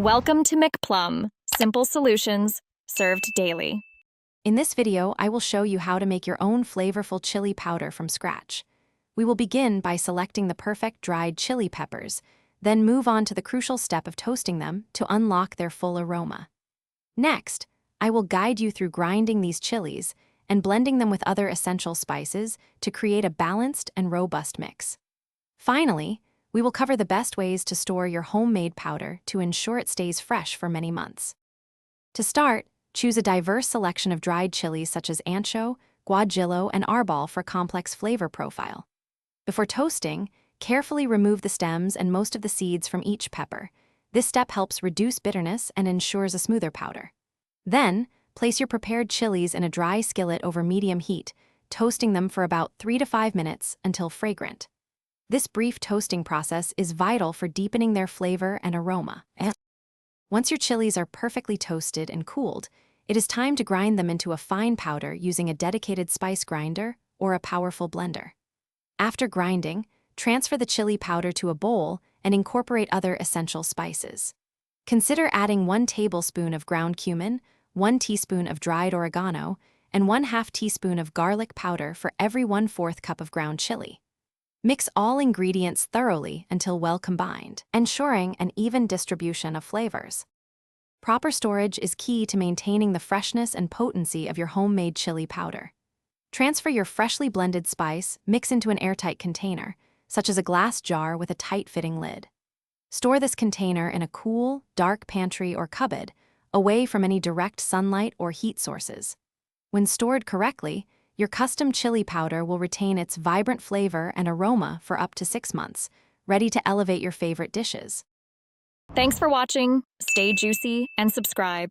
Welcome to McPlum, simple solutions served daily. In this video, I will show you how to make your own flavorful chili powder from scratch. We will begin by selecting the perfect dried chili peppers, then move on to the crucial step of toasting them to unlock their full aroma. Next, I will guide you through grinding these chilies and blending them with other essential spices to create a balanced and robust mix. Finally, we will cover the best ways to store your homemade powder to ensure it stays fresh for many months. To start, choose a diverse selection of dried chilies such as ancho, guajillo, and arbol for a complex flavor profile. Before toasting, carefully remove the stems and most of the seeds from each pepper. This step helps reduce bitterness and ensures a smoother powder. Then, place your prepared chilies in a dry skillet over medium heat, toasting them for about 3 to 5 minutes until fragrant. This brief toasting process is vital for deepening their flavor and aroma. Once your chilies are perfectly toasted and cooled, it is time to grind them into a fine powder using a dedicated spice grinder or a powerful blender. After grinding, transfer the chili powder to a bowl and incorporate other essential spices. Consider adding 1 tablespoon of ground cumin, 1 teaspoon of dried oregano, and 1/2 teaspoon of garlic powder for every 1/4 cup of ground chili. Mix all ingredients thoroughly until well combined, ensuring an even distribution of flavors. Proper storage is key to maintaining the freshness and potency of your homemade chili powder. Transfer your freshly blended spice mix into an airtight container, such as a glass jar with a tight-fitting lid. Store this container in a cool, dark pantry or cupboard, away from any direct sunlight or heat sources. When stored correctly, your custom chili powder will retain its vibrant flavor and aroma for up to 6 months, ready to elevate your favorite dishes. Thanks for watching. Stay juicy and subscribe.